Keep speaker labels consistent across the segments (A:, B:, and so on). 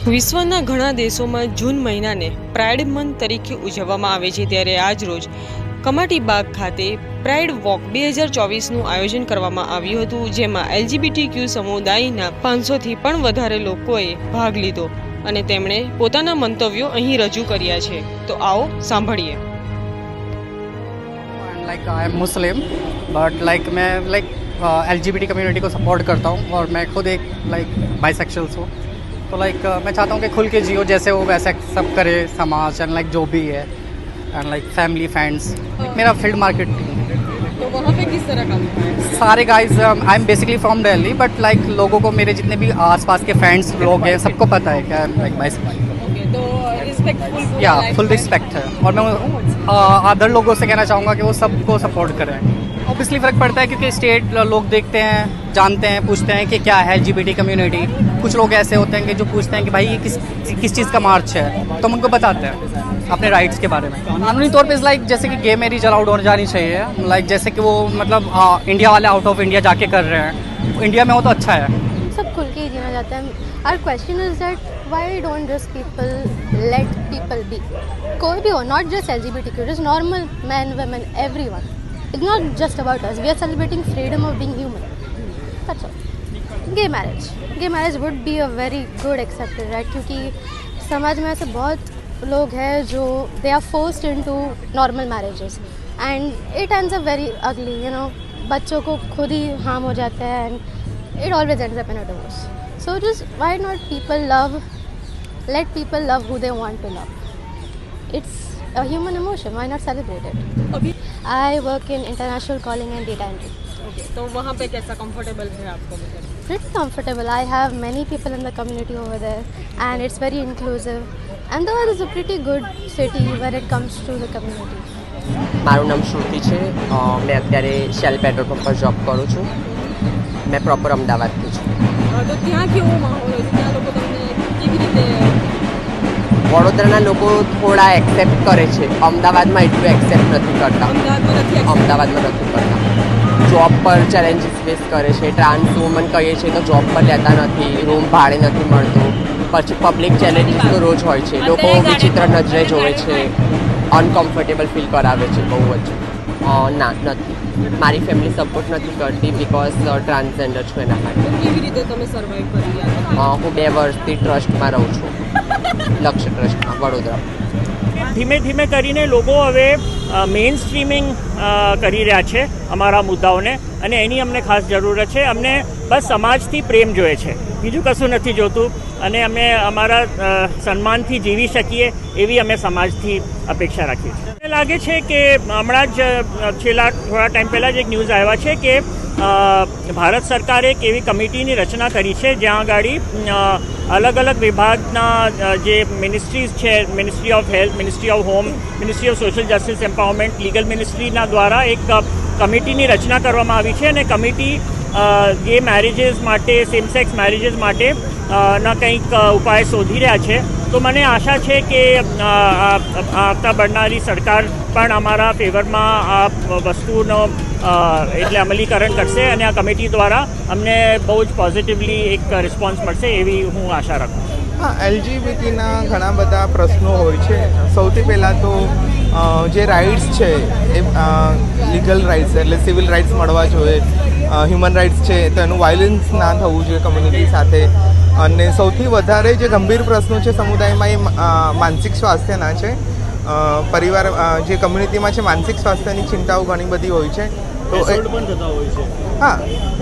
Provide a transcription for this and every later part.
A: વિશ્વના ઘણા દેશોમાં જૂન મહિનાને પ્રાઇડ મંથ તરીકે ઉજવવામાં આવે છે, ત્યારે આજ રોજ કમાટી બાગ ખાતે પ્રાઇડ વોક 2024નું આયોજન કરવામાં આવ્યું હતું, જેમાં LGBTQ સમુદાયના 500થી પણ વધારે લોકોએ ભાગ લીધો અને તેમણે પોતાના મંતવ્યો અહીં રજૂ કર્યા છે. તો આવો સાંભળીએ.
B: Like I am Muslim but like मैं लाइक LGBT कम्युनिटी को सपोर्ट करता हूँ और मैं खुद एक लाइक बाइसेक्सुअल्स हूँ. तो लाइक मैं चाहता हूँ कि खुल के जियो जैसे वो वैसे सब करे समाज एंड लाइक जो भी है एंड लाइक फैमिली फ्रेंड्स. मेरा फील्ड मार्केटिंग.
A: तो वहाँ पे किस तरह काम होता है?
B: सारे guys I am basically from Delhi but like लोगों को मेरे जितने भी आसपास के फ्रेंड्स लोग हैं सबको पता है कि आई एम लाइक बाइसेक्सुअल.
A: तो रिस्पेक्टफुल
B: या फुल रिस्पेक्ट है और मैं अदर लोगों से कहना चाहूँगा कि वो सबको सपोर्ट करें. ऑब्वियसली फ़र्क पड़ता है क्योंकि स्टेट लोग देखते हैं, जानते हैं, पूछते हैं कि क्या है LGBT कम्युनिटी. कुछ लोग ऐसे होते हैं कि जो पूछते हैं कि भाई ये किस चीज़ का मार्च है, तो हम उनको बताते हैं अपने राइट्स के बारे में. कानूनी तौर पे लाइक जैसे कि गे मैरिज अलाउड हो जानी चाहिए. लाइक जैसे कि वो मतलब इंडिया वाले आउट ऑफ इंडिया जाके कर रहे हैं, इंडिया में हो तो अच्छा है.
C: सब खुल के ही जीना चाहते हैं. Our question is that why don't just people let people be. कोई भी हो, not just LGBTQ, it is normal man women everyone. It's not just about us. We are celebrating freedom of being human. That's all. Gay marriage would be a very good accepted right, क्योंकि समाज में ऐसे बहुत लोग हैं जो they are forced into normal marriages and it ends up very अगली. You know, बच्चों को खुद ही हार्म हो जाता है and it always ends up in a divorce. So just why not let people love who they want to love. It's a human emotion, why not celebrate it. I work in international calling and data entry.
A: Okay, तो वहाँ पे कैसा comfortable है आपको?
C: Pretty comfortable. I have many people in the community over there and it's very inclusive. Ahmedabad is a pretty good city when it comes to the community.
D: મારું નામ શ્રુતિ છે. મેં અત્યારે શેલ પેટ્રોલ પંપ પર job કરું છું. મેં proper અમદાવાદથી છું.
A: તો ત્યાં કેવો માહોલ હોય છે? ત્યાં લોકો તમને કેવી રીતે?
D: વડોદરાના લોકો થોડા એક્સેપ્ટ કરે છે, અમદાવાદમાં એટલું એક્સેપ્ટ નથી કરતા. અમદાવાદમાં નથી કરતા. જોબ પર ચેલેન્જીસ ફેસ કરે છે. ટ્રાન્સ વુમન કહીએ છીએ તો જોબ પર લેતા નથી, રૂમ ભાડે નથી મળતું. પછી પબ્લિક ચેલેન્જીસ તો રોજ હોય છે. લોકો વિચિત્ર નજરે જોવે છે, અનકમ્ફર્ટેબલ ફીલ કરાવે છે બહુ જ. ના, નથી. મારી ફેમિલી સપોર્ટ નથી કરતી બિકોઝ ટ્રાન્સજેન્ડર છું એના માટે.
A: કેવી રીતે તમે સર્વાઈવ કરી રહ્યા?
D: હું 2 વર્ષથી ટ્રસ્ટમાં રહું છું, લક્ષ્ય ટ્રસ્ટમાં વડોદરા.
E: ધીમે ધીમે કરીને લોકો હવે મેઇન સ્ટ્રીમિંગ કરી રહ્યા છે અમારા મુદ્દાઓને, અને એની અમને ખાસ જરૂરત છે. અમને બસ સમાજથી પ્રેમ જોઈએ છે, બીજું કશું નથી જોતું, અને અમે અમારા સન્માનથી જીવી શકીએ એવી અમે સમાજથી અપેક્ષા રાખીએ છીએ. મને લાગે છે કે હમણાં જ છેલ્લા થોડા ટાઈમ પહેલાં જ એક ન્યૂઝ આવ્યા છે કે ભારત સરકારે એક એવી કમિટીની રચના કરી છે જ્યાં આગળ અલગ અલગ વિભાગના જે મિનિસ્ટ્રીઝ છે, ministry of health, ministry of home, ministry of social justice empowerment, legal મિનિસ્ટ્રીના દ્વારા એક કમિટીની રચના કરવામાં આવી છે, અને કમિટી ગે મેરેજીસ માટે, સેમ સેક્સ મેરેજીસ માટે ના કંઈક ઉપાય શોધી રહ્યા છે. તો મને આશા છે કે આવતા બનનારી સરકાર પણ અમારા ફેવરમાં આ વસ્તુનો એટલે અમલીકરણ કરશે, અને આ કમિટી દ્વારા અમને બહુ જ પોઝિટિવલી એક રિસ્પોન્સ મળશે એવી હું આશા રાખું છું.
F: હા, LGBTના ઘણા બધા પ્રશ્નો હોય છે. સૌથી પહેલાં તો જે રાઇટ્સ છે એ લીગલ રાઇટ્સ એટલે સિવિલ રાઇટ્સ મળવા જોઈએ. હ્યુમન રાઇટ્સ છે તો એનું વાયલન્સ ના થવું જોઈએ કમ્યુનિટી સાથે. અને સૌથી વધારે જે ગંભીર પ્રશ્નો છે સમુદાયમાં એ માનસિક સ્વાસ્થ્યના છે. પરિવાર જે કમ્યુનિટીમાં છે માનસિક સ્વાસ્થ્યની ચિંતાઓ ઘણી બધી હોય છે. તો હા,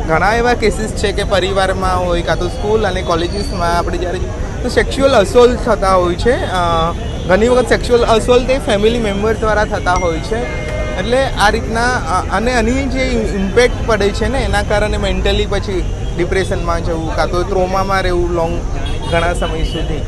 F: ઘણા એવા કેસીસ છે કે પરિવારમાં હોય કાં તો સ્કૂલ અને કોલેજીસમાં આપણે જ્યારે તો સેક્સ્યુઅલ અસોલ્ટ થતા હોય છે. ઘણી વખત સેક્સ્યુઅલ અસોલ્ટ એ ફેમિલી મેમ્બર દ્વારા થતા હોય છે. એટલે આ રીતના અને આની જે ઇમ્પેક્ટ પડે છે ને એના કારણે મેન્ટલી પછી ડિપ્રેશનમાં જવું કાં તો ટ્રોમામાં રહેવું ઘણા સમય સુધી.